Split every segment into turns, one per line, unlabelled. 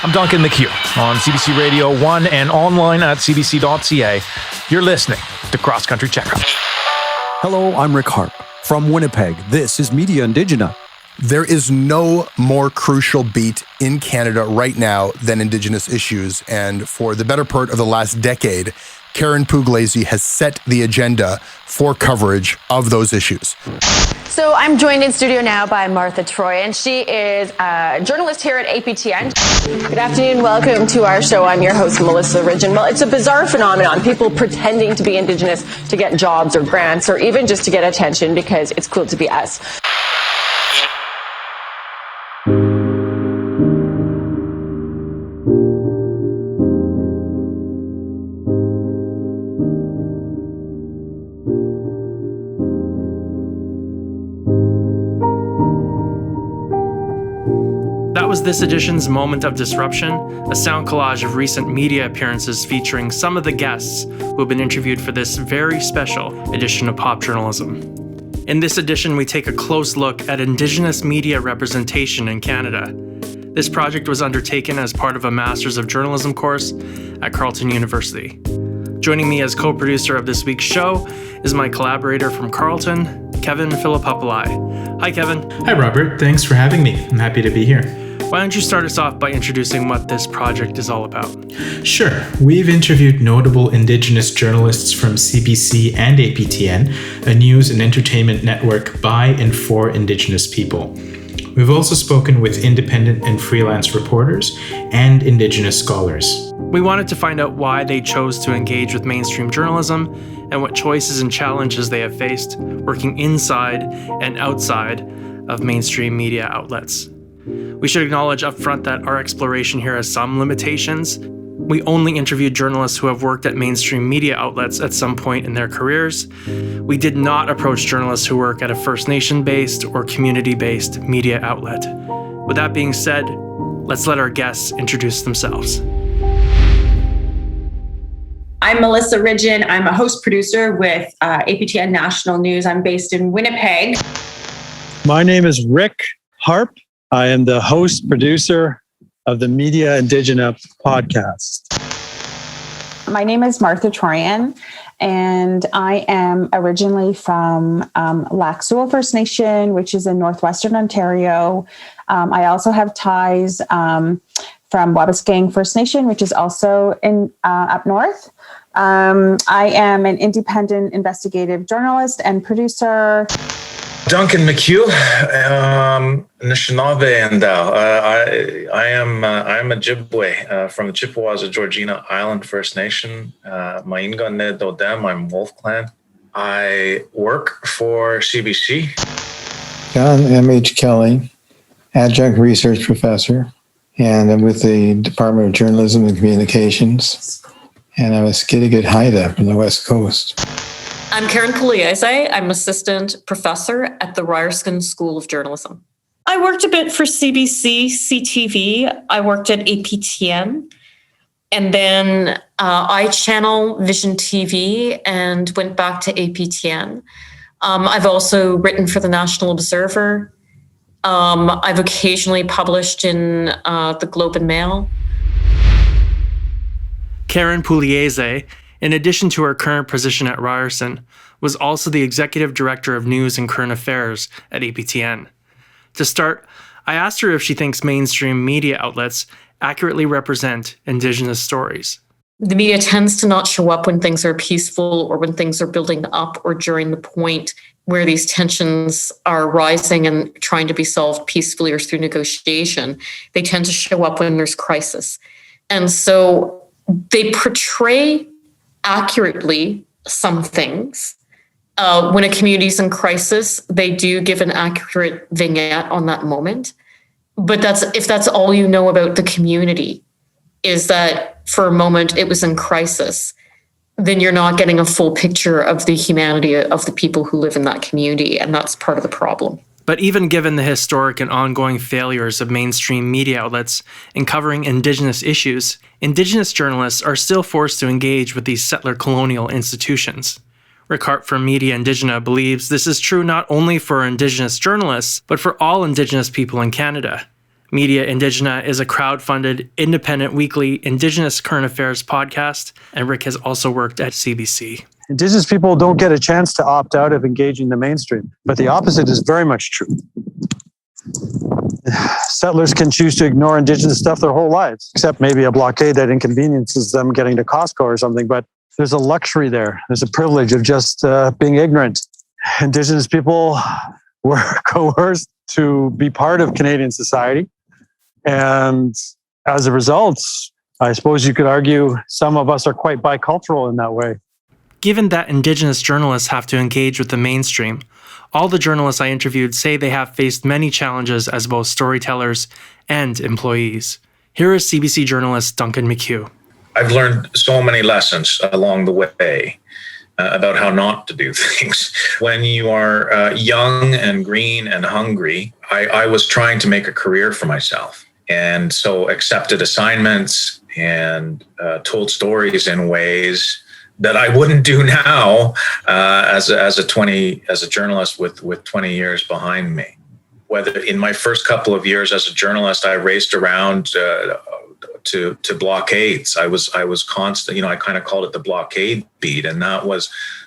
I'm Duncan McCue on CBC Radio 1 and online at cbc.ca. You're listening to Cross Country Checkup.
Hello, I'm Rick Harp from Winnipeg. This is Media Indigenous.
There is no more crucial beat in Canada right now than Indigenous issues. And for the better part of the last decade, Karyn Pugliese has set the agenda for coverage of those issues.
So I'm joined in studio now by Martha Troian. She is a journalist here at APTN. Good afternoon. Welcome to our show. I'm your host, Melissa Ridgen. Well, it's a bizarre phenomenon. People pretending to be Indigenous to get jobs or grants or even just to get attention because it's cool to be us.
That was this edition's Moment of Disruption, a sound collage of recent media appearances featuring some of the guests who have been interviewed for this very special edition of Pop Journalism. In this edition, we take a close look at Indigenous media representation in Canada. This project was undertaken as part of a Masters of Journalism course at Carleton University. Joining me as co-producer of this week's show is my collaborator from Carleton, Karyn Pugliese. Hi, Kevin.
Hi, Robert. Thanks for having me. I'm happy to be here.
Why don't you start us off by introducing what this project is all about?
Sure. We've interviewed notable Indigenous journalists from CBC and APTN, a news and entertainment network by and for Indigenous people. We've also spoken with independent and freelance reporters and Indigenous scholars.
We wanted to find out why they chose to engage with mainstream journalism and what choices and challenges they have faced working inside and outside of mainstream media outlets. We should acknowledge upfront that our exploration here has some limitations. We only interviewed journalists who have worked at mainstream media outlets at some point in their careers. We did not approach journalists who work at a First Nation-based or community-based media outlet. With that being said, let's let our guests introduce themselves.
I'm Melissa Ridgen. I'm a host producer with APTN National News. I'm based in Winnipeg.
My name is Rick Harp. I am the host producer of the Media Indigenous podcast.
My name is Martha Troian, and I am originally from Lac-Seul First Nation, which is in northwestern Ontario. I also have ties from Wabaskang First Nation, which is also in up north. I am an independent investigative journalist and producer.
Duncan McCue, Anishinaabe and I am a Ojibwe from the Chippewas of Georgina Island First Nation. Mainga Ne Dodem, I'm Wolf Clan. I work for CBC.
John M.H. Kelly, adjunct research professor, and I'm with the Department of Journalism and Communications. And I'm a Skidegud Haida from the West Coast.
I'm Karyn Pugliese. I'm assistant professor at the Ryerson School of Journalism. I worked a bit for CBC, CTV. I worked at APTN, and then iChannel, Vision TV, and went back to APTN. I've also written for the National Observer. I've occasionally published in the Globe and Mail.
Karyn Pugliese, in addition to her current position at Ryerson, was also the executive director of news and current affairs at APTN. To start, I asked her if she thinks mainstream media outlets accurately represent Indigenous stories.
The media tends to not show up when things are peaceful or when things are building up or during the point where these tensions are rising and trying to be solved peacefully or through negotiation. They tend to show up when there's crisis. And so they portray accurately some things. When a community is in crisis, they do give an accurate vignette on that moment. But if that's all you know about the community, is that for a moment it was in crisis, then you're not getting a full picture of the humanity of the people who live in that community, and that's part of the problem.
But even given the historic and ongoing failures of mainstream media outlets in covering Indigenous issues, Indigenous journalists are still forced to engage with these settler colonial institutions. Rick Harp from Media Indigenous believes this is true not only for Indigenous journalists, but for all Indigenous people in Canada. Media Indigena is a crowd-funded, independent weekly Indigenous current affairs podcast, and Rick has also worked at CBC.
Indigenous people don't get a chance to opt out of engaging the mainstream, but the opposite is very much true. Settlers can choose to ignore Indigenous stuff their whole lives, except maybe a blockade that inconveniences them getting to Costco or something, but there's a luxury there. There's a privilege of just being ignorant. Indigenous people were coerced to be part of Canadian society. And as a result, I suppose you could argue some of us are quite bicultural in that way.
Given that Indigenous journalists have to engage with the mainstream, all the journalists I interviewed say they have faced many challenges as both storytellers and employees. Here is CBC journalist Duncan McCue.
I've learned so many lessons along the way about how not to do things. When you are young and green and hungry, I was trying to make a career for myself. And so accepted assignments and told stories in ways that I wouldn't do now as a journalist with 20 years behind me. Whether in my first couple of years as a journalist, I raced around to blockades. I was constant, I kind of called it the blockade beat. And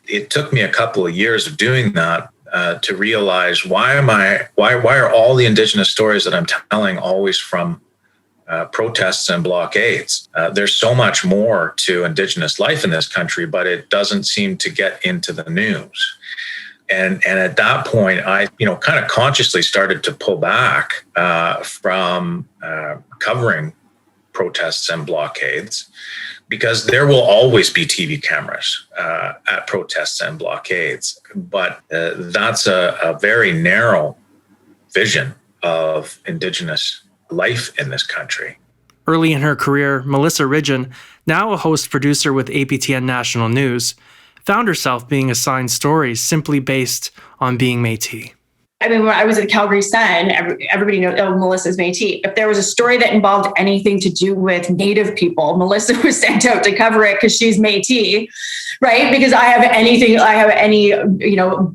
it took me a couple of years of doing that to realize why are all the Indigenous stories that I'm telling always from protests and blockades? There's so much more to Indigenous life in this country, but it doesn't seem to get into the news. And at that point, I kind of consciously started to pull back from covering protests and blockades, because there will always be TV cameras at protests and blockades. But that's a very narrow vision of Indigenous life in this country.
Early in her career, Melissa Ridgen, now a host producer with APTN National News, found herself being assigned stories simply based on being Métis.
I mean, when I was at Calgary Sun, everybody knows, Melissa's Métis. If there was a story that involved anything to do with Native people, Melissa was sent out to cover it because she's Métis, right? Because I have any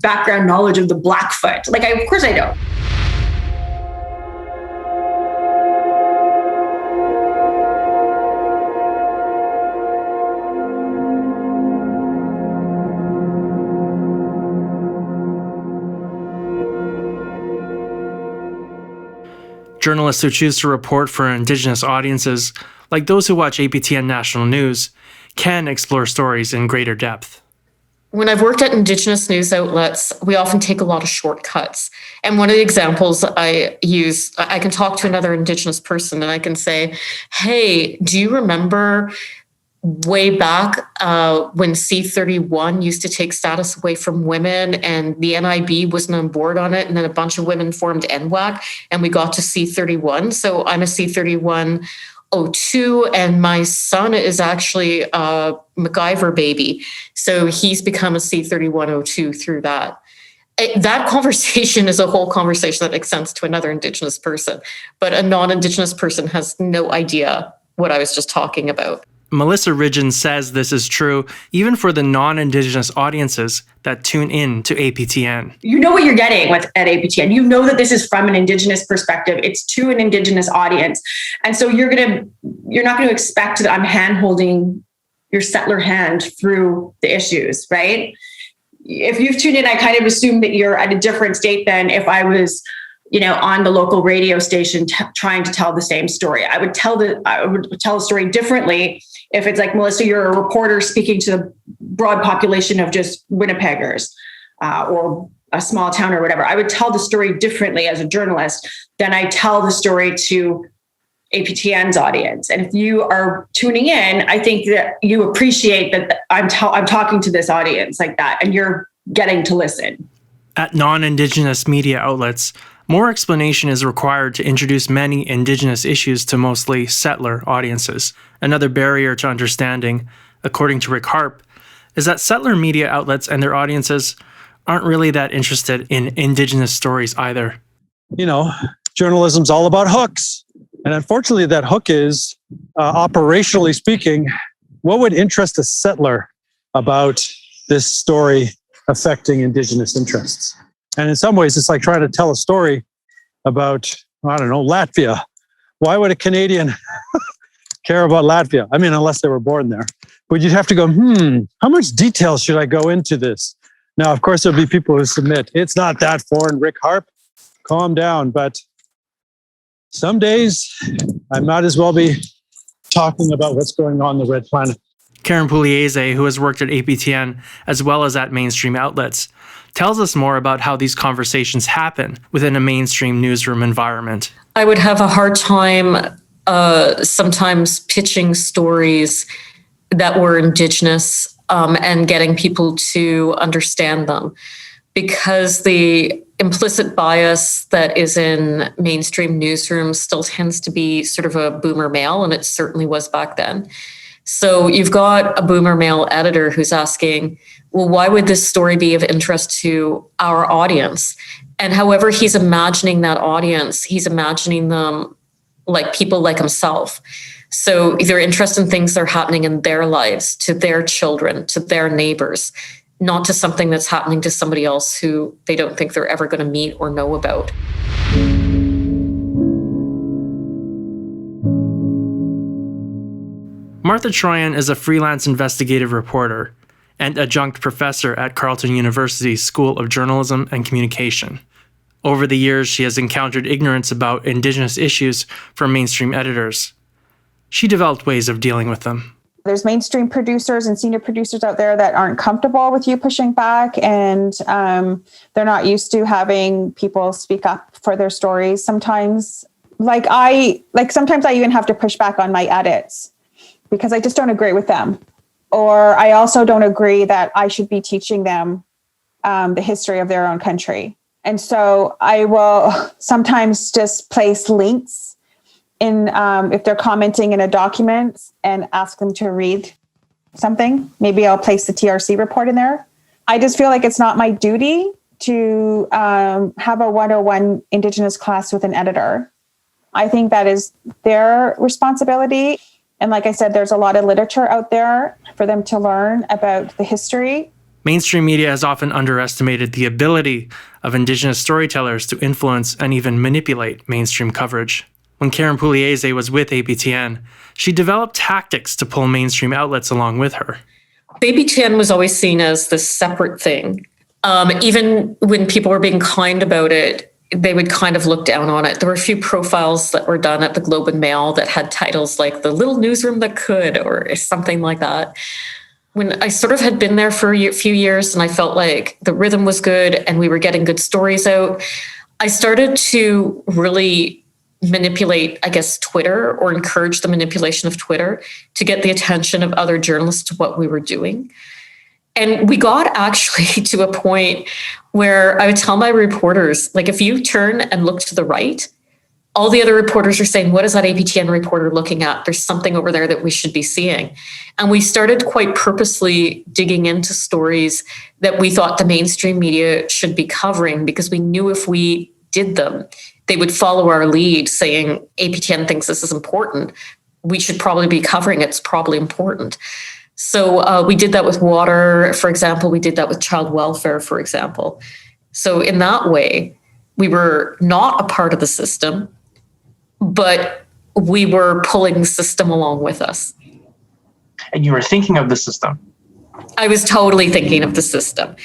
background knowledge of the Blackfoot. Of course I don't.
Journalists who choose to report for Indigenous audiences, like those who watch APTN National News, can explore stories in greater depth.
When I've worked at Indigenous news outlets, we often take a lot of shortcuts. And one of the examples I use, I can talk to another Indigenous person and I can say, hey, do you remember way back when C31 used to take status away from women and the NIB wasn't on board on it, and then a bunch of women formed NWAC and we got to C31. So I'm a C3102 and my son is actually a MacGyver baby. So he's become a C3102 through that. That conversation is a whole conversation that makes sense to another Indigenous person, but a non-Indigenous person has no idea what I was just talking about.
Melissa Ridgen says this is true even for the non-Indigenous audiences that tune in to APTN.
You know what you're getting at APTN. You know that this is from an Indigenous perspective. It's to an Indigenous audience. And so you're not going to expect that I'm hand-holding your settler hand through the issues, right? If you've tuned in, I kind of assume that you're at a different state than if I was on the local radio station trying to tell the same story. I would tell the story differently if it's like, Melissa, you're a reporter speaking to the broad population of just Winnipeggers or a small town or whatever. I would tell the story differently as a journalist than I tell the story to APTN's audience. And if you are tuning in, I think that you appreciate that I'm talking to this audience like that, and you're getting to listen.
At non-Indigenous media outlets, more explanation is required to introduce many Indigenous issues to mostly settler audiences. Another barrier to understanding, according to Rick Harp, is that settler media outlets and their audiences aren't really that interested in Indigenous stories either.
Journalism's all about hooks. And unfortunately, that hook is, operationally speaking, what would interest a settler about this story affecting Indigenous interests? And in some ways, it's like trying to tell a story about, Latvia why would a Canadian care about Latvia? I mean, unless they were born there. But you'd have to go, how much detail should I go into this? Now, of course, there'll be people who submit, it's not that foreign, Rick Harp, calm down. But some days I might as well be talking about what's going on in the Red Planet.
Karyn Pugliese, who has worked at APTN as well as at mainstream outlets, tells us more about how these conversations happen within a mainstream newsroom environment.
I would have a hard time sometimes pitching stories that were Indigenous and getting people to understand them, because the implicit bias that is in mainstream newsrooms still tends to be sort of a boomer male, and it certainly was back then. So you've got a boomer male editor who's asking, well, why would this story be of interest to our audience? And however he's imagining that audience, he's imagining them like people like himself. So they're interested in things that are happening in their lives, to their children, to their neighbors, not to something that's happening to somebody else who they don't think they're ever going to meet or know about.
Martha Troian is a freelance investigative reporter and adjunct professor at Carleton University School of Journalism and Communication. Over the years, she has encountered ignorance about Indigenous issues from mainstream editors. She developed ways of dealing with them.
There's mainstream producers and senior producers out there that aren't comfortable with you pushing back, and they're not used to having people speak up for their stories. Sometimes I even have to push back on my edits because I just don't agree with them. Or I also don't agree that I should be teaching them the history of their own country. And so I will sometimes just place links in, if they're commenting in a document, and ask them to read something. Maybe I'll place the TRC report in there. I just feel like it's not my duty to have a 101 Indigenous class with an editor. I think that is their responsibility. And like I said, there's a lot of literature out there for them to learn about the history.
Mainstream media has often underestimated the ability of Indigenous storytellers to influence and even manipulate mainstream coverage. When Karyn Pugliese was with APTN, she developed tactics to pull mainstream outlets along with her.
APTN was always seen as this separate thing. Even when people were being kind about it, they would kind of look down on it. There were a few profiles that were done at the Globe and Mail that had titles like The Little Newsroom That Could, or something like that. When I sort of had been there for a few years and I felt like the rhythm was good and we were getting good stories out, I started to really manipulate, I guess, Twitter, or encourage the manipulation of Twitter to get the attention of other journalists to what we were doing. And we got actually to a point where I would tell my reporters, like, if you turn and look to the right, all the other reporters are saying, what is that APTN reporter looking at? There's something over there that we should be seeing. And we started quite purposely digging into stories that we thought the mainstream media should be covering, because we knew if we did them, they would follow our lead saying, APTN thinks this is important. We should probably be covering it. It's probably important. So we did that with water, for example. We did that with child welfare, for example. So in that way, we were not a part of the system, but we were pulling the system along with us.
And you were thinking of the system.
I was totally thinking of the system.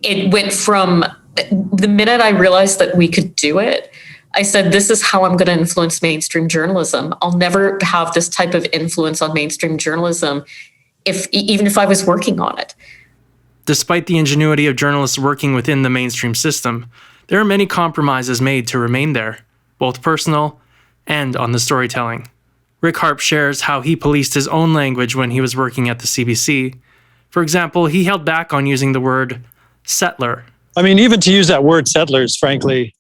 It went from the minute I realized that we could do it, I said, this is how I'm going to influence mainstream journalism. I'll never have this type of influence on mainstream journalism even if I was working on it.
Despite the ingenuity of journalists working within the mainstream system, there are many compromises made to remain there, both personal and on the storytelling. Rick Harp shares how he policed his own language when he was working at the CBC. For example, he held back on using the word settler.
I mean, even to use that word settlers, frankly,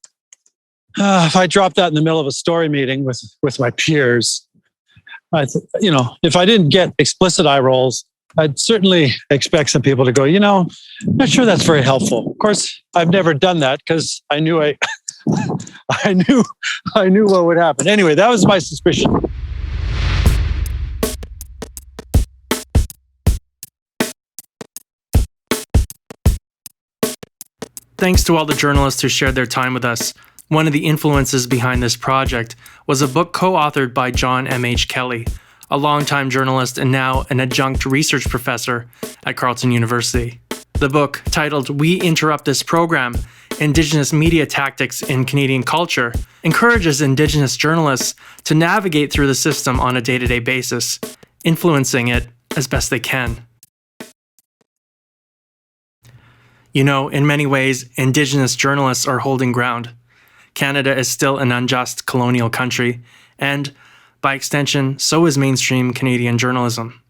if I dropped that in the middle of a story meeting with my peers, if I didn't get explicit eye rolls, I'd certainly expect some people to go, I'm not sure that's very helpful. Of course, I've never done that because I knew I knew what would happen. Anyway, that was my suspicion.
Thanks to all the journalists who shared their time with us. One of the influences behind this project was a book co-authored by John M.H. Kelly, a longtime journalist and now an adjunct research professor at Carleton University. The book, titled We Interrupt This Program, Indigenous Media Tactics in Canadian Culture, encourages Indigenous journalists to navigate through the system on a day-to-day basis, influencing it as best they can. You know, in many ways, Indigenous journalists are holding ground. Canada is still an unjust colonial country, and, by extension, so is mainstream Canadian journalism.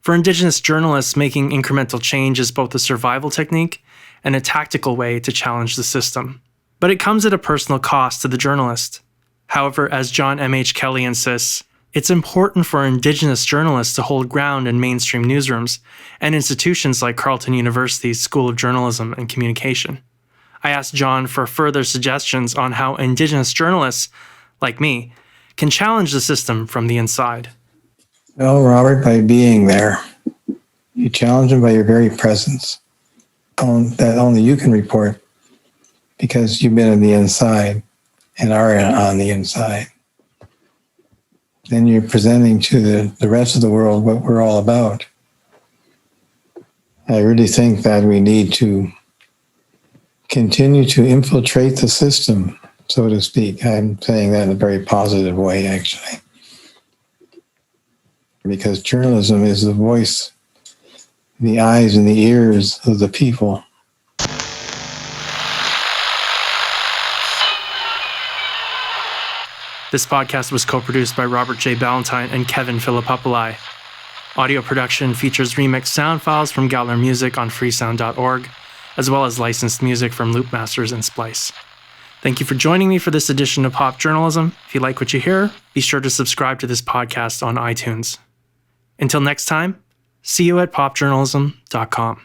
For Indigenous journalists, making incremental change is both a survival technique and a tactical way to challenge the system. But it comes at a personal cost to the journalist. However, as John M.H. Kelly insists, it's important for Indigenous journalists to hold ground in mainstream newsrooms and institutions like Carleton University's School of Journalism and Communication. I asked John for further suggestions on how Indigenous journalists, like me, can challenge the system from the inside.
Well, Robert, by being there, you challenge them by your very presence. That only you can report because you've been on the inside and are on the inside. Then you're presenting to the rest of the world what we're all about. I really think that we need to continue to infiltrate the system, so to speak. I'm saying that in a very positive way, actually. Because journalism is the voice, the eyes and the ears of the people.
This podcast was co-produced by Robert J. Ballantyne and Kevin Philipupillai. Audio production features remixed sound files from Galler Music on freesound.org, as well as licensed music from Loopmasters and Splice. Thank you for joining me for this edition of Pop Journalism. If you like what you hear, be sure to subscribe to this podcast on iTunes. Until next time, see you at popjournalism.com.